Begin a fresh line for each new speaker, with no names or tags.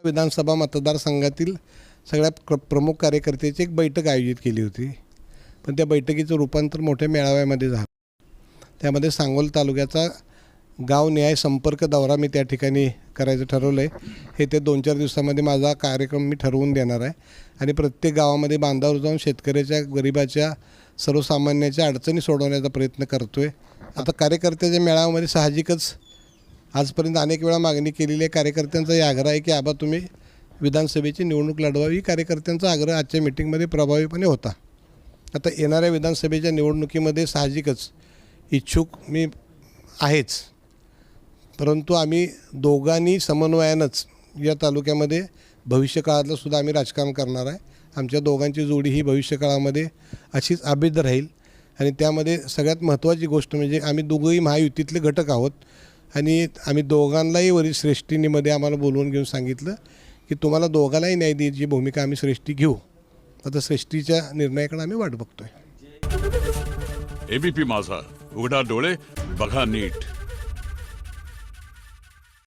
विधानसभा मतदारसंघातील सगळ्या प्रमुख कार्यकर्त्याची एक बैठक आयोजित केली होती, पण त्या बैठकीचं रूपांतर मोठ्या मेळाव्यामध्ये झालं. त्यामध्ये सांगोल तालुक्याचा गावनिहाय संपर्क दौरा मी त्या ठिकाणी करायचं ठरवलं आहे. हे ते 2-4 दिवसामध्ये माझा कार्यक्रम मी ठरवून देणार आहे आणि प्रत्येक गावामध्ये बांधावर जाऊन शेतकऱ्याच्या, गरिबाच्या, सर्वसामान्याच्या अडचणी सोडवण्याचा प्रयत्न करतो आहे. आता कार्यकर्त्याच्या मेळाव्यामध्ये साहजिकच आजपर्यंत अनेक वेळा मागणी केलेली आहे. कार्यकर्त्यांचा आग्रह आहे की आबा तुम्ही विधानसभेची निवडणूक लढवावी. कार्यकर्त्यांचा आग्रह आजच्या मिटिंगमध्ये प्रभावीपणे होता. आता येणाऱ्या विधानसभेच्या निवडणुकीमध्ये साहजिकच इच्छुक मी आहेच, परंतु आम्ही दोघांनी समन्वयानंच या तालुक्यामध्ये भविष्यकाळातलं सुद्धा आम्ही राजकारण करणार आहे. आमच्या दोघांची जोडी ही भविष्यकाळामध्ये अशीच अभेद राहील आणि त्यामध्ये सगळ्यात महत्त्वाची गोष्ट म्हणजे आम्ही दोघंही महायुतीतले घटक आहोत आणि आम्ही दोघांनाही वरील श्रेष्ठींमध्ये आम्हाला बोलवून घेऊन सांगितलं की तुम्हाला दोघांनाही न्याय द्यायची भूमिका आम्ही श्रेष्ठी घेऊ. आता श्रेष्ठीच्या निर्णयाकडे आम्ही वाट बघतोय.
एबीपी माझा, उघडा डोळे बघा नीट.